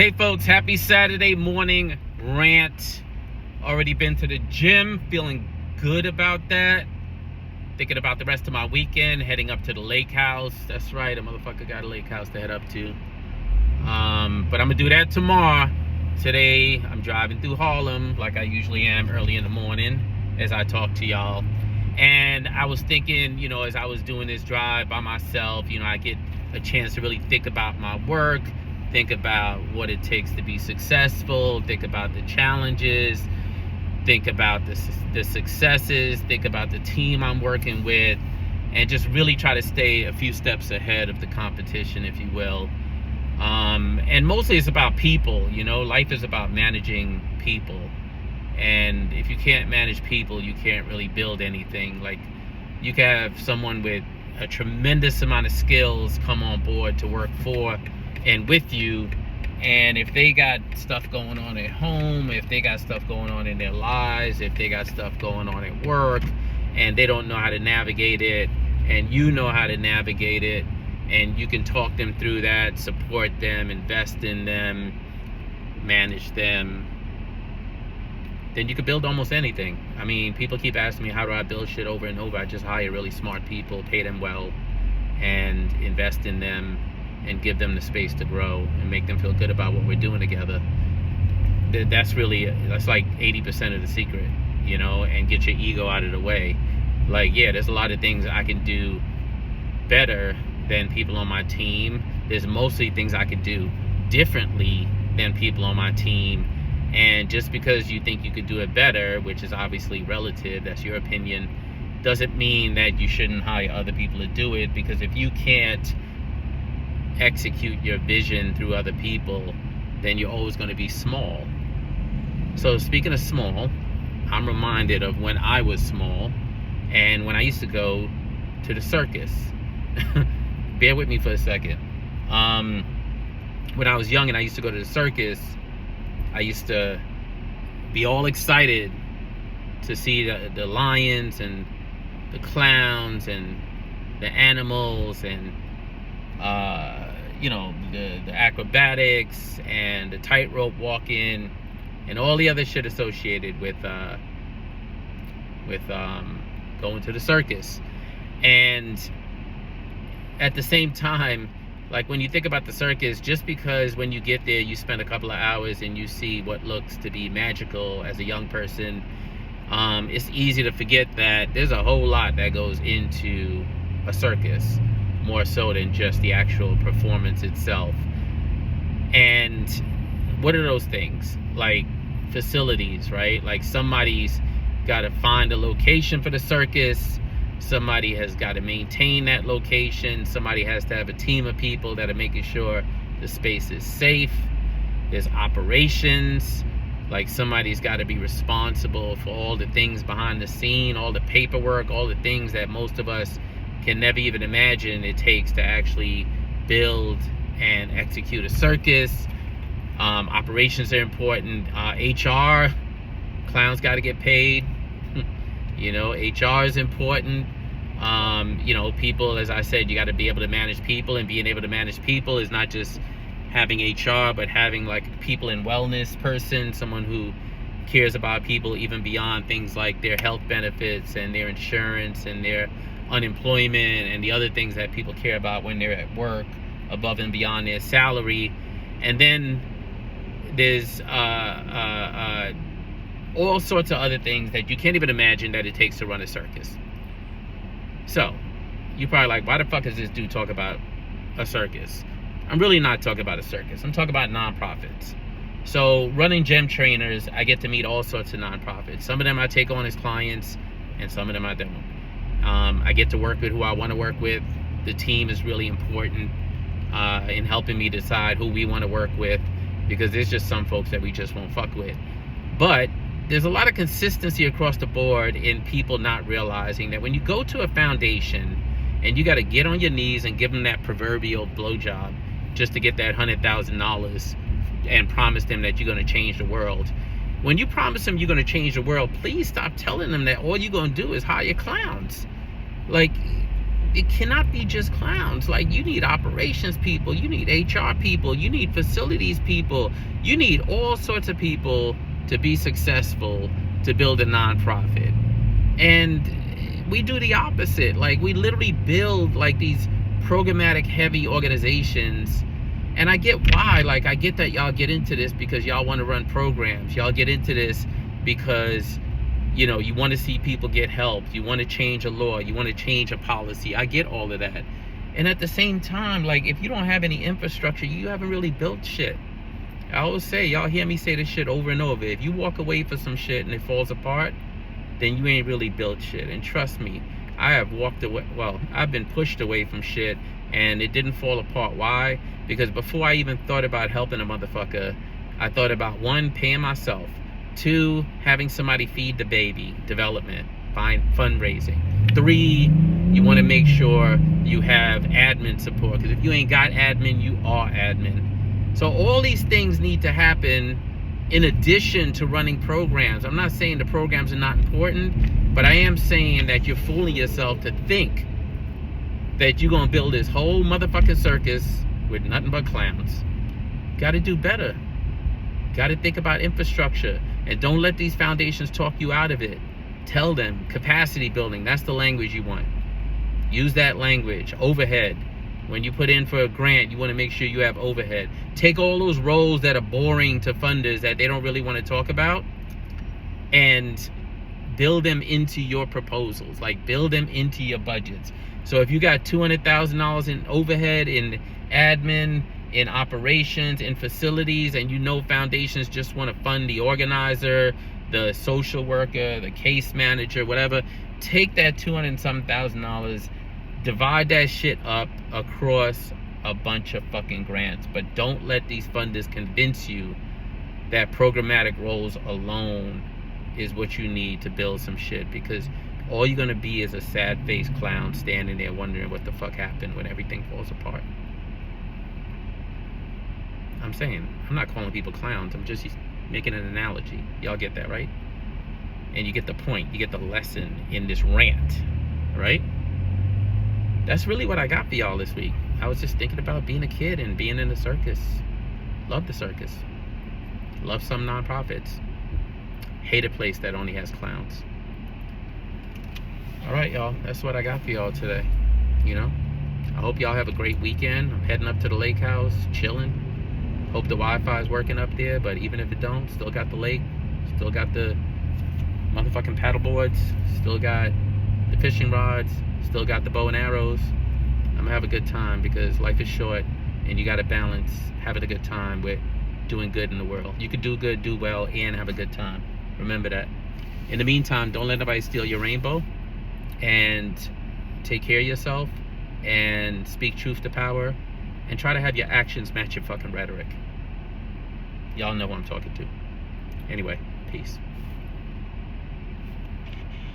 Hey folks, happy Saturday morning rant. Already been to the gym, feeling good about that. Thinking about the rest of my weekend, heading up to the lake house. That's right, a motherfucker got a lake house to head up to. But I'm gonna do that tomorrow. Today, I'm driving through Harlem like I usually am early in the morning as I talk to y'all. And I was thinking, as I was doing this drive by myself, I get a chance to really think about my work, think about what it takes to be successful, think about the challenges, think about the successes, think about the team I'm working with, and just really try to stay a few steps ahead of the competition, if you will. And mostly it's about people. Life is about managing people. And if you can't manage people, you can't really build anything. Like, you can have someone with a tremendous amount of skills come on board to work for and with you, and if they got stuff going on at home, if they got stuff going on in their lives, if they got stuff going on at work, and they don't know how to navigate it, and you know how to navigate it, and you can talk them through that, support them, invest in them, manage them, then you could build almost anything. I mean, people keep asking me, how do I build shit over and over? I just hire really smart people, pay them well, and invest in them, and give them the space to grow and make them feel good about what we're doing together. That's like 80% of the secret, and get your ego out of the way. Like, yeah, there's a lot of things I can do better than people on my team. There's mostly things I could do differently than people on my team. And just because you think you could do it better, which is obviously relative, that's your opinion, doesn't mean that you shouldn't hire other people to do it. Because if you can't execute your vision through other people, then you're always going to be small. So speaking of small, I'm reminded of when I was small and when I used to go to the circus. Bear with me for a second. When I was young and I used to go to the circus, I used to be all excited to see the lions and the clowns and the animals and the acrobatics and the tightrope walking and all the other shit associated with going to the circus. And at the same time, like, when you think about the circus, just because when you get there you spend a couple of hours and you see what looks to be magical as a young person, it's easy to forget that there's a whole lot that goes into a circus, more so than just the actual performance itself. And what are those things? Like facilities, right? Like, somebody's got to find a location for the circus. Somebody has got to maintain that location. Somebody has to have a team of people that are making sure the space is safe. There's operations. Like, somebody's got to be responsible for all the things behind the scene, all the paperwork, all the things that most of us can never even imagine it takes to actually build and execute a circus. Operations are important. HR, clowns got to get paid. HR is important. People, as I said, you got to be able to manage people, and being able to manage people is not just having HR, but having like a people and wellness person, someone who cares about people even beyond things like their health benefits and their insurance and their unemployment and the other things that people care about when they're at work, above and beyond their salary. And then there's all sorts of other things that you can't even imagine that it takes to run a circus. So you're probably like, why the fuck is this dude talk about a circus? I'm really not talking about a circus. I'm talking about nonprofits. So running gym trainers, I get to meet all sorts of nonprofits. Some of them I take on as clients, and some of them I don't. I get to work with who I want to work with. The team is really important in helping me decide who we want to work with, because there's just some folks that we just won't fuck with. But there's a lot of consistency across the board in people not realizing that when you go to a foundation and you got to get on your knees and give them that proverbial blowjob just to get that $100,000 and promise them that you're going to change the world. When you promise them you're going to change the world, please stop telling them that all you're going to do is hire clowns. Like, it cannot be just clowns. Like, you need operations people, you need HR people, you need facilities people, you need all sorts of people to be successful to build a nonprofit. And we do the opposite. Like, we literally build like these programmatic heavy organizations. And I get why. Like, I get that y'all get into this because y'all want to run programs. Y'all get into this because, you know, you want to see people get help. You want to change a law. You want to change a policy. I get all of that. And at the same time, like, if you don't have any infrastructure, you haven't really built shit. I always say, y'all hear me say this shit over and over. If you walk away for some shit and it falls apart, then you ain't really built shit. And trust me, I have walked away. Well, I've been pushed away from shit and it didn't fall apart. Why? Because before I even thought about helping a motherfucker, I thought about, one, paying myself. Two, having somebody feed the baby, development, fundraising. Three, you want to make sure you have admin support, because if you ain't got admin, you are admin. So all these things need to happen in addition to running programs. I'm not saying the programs are not important, but I am saying that you're fooling yourself to think that you're going to build this whole motherfucking circus with nothing but clowns. Got to do better. Got to think about infrastructure. And don't let these foundations talk you out of it. Tell them, capacity building, that's the language you want. Use that language. Overhead. When you put in for a grant, you want to make sure you have overhead. Take all those roles that are boring to funders that they don't really want to talk about and build them into your proposals. Like, build them into your budgets. So if you got $200,000 in overhead, in admin, in operations, in facilities, and you know foundations just want to fund the organizer, the social worker, the case manager, whatever, take that $200 and some thousand, divide that shit up across a bunch of fucking grants. But don't let these funders convince you that programmatic roles alone is what you need to build some shit, because all you're gonna be is a sad-faced clown standing there wondering what the fuck happened when everything falls apart. I'm saying, I'm not calling people clowns, I'm just making an analogy. Y'all get that, right? And you get the point, you get the lesson in this rant, right? That's really what I got for y'all this week. I was just thinking about being a kid and being in the circus. Love the circus. Love some nonprofits. Hate a place that only has clowns. All right, y'all. That's what I got for y'all today. You know, I hope y'all have a great weekend. I'm heading up to the lake house, chilling. Hope the Wi-Fi is working up there, but even if it don't, still got the lake, still got the motherfucking paddle boards, still got the fishing rods, still got the bow and arrows. I'm gonna have a good time because life is short and you gotta balance having a good time with doing good in the world. You can do good, do well, and have a good time. Remember that. In the meantime, don't let nobody steal your rainbow, and take care of yourself and speak truth to power, and try to have your actions match your fucking rhetoric. Y'all know who I'm talking to. Anyway, peace.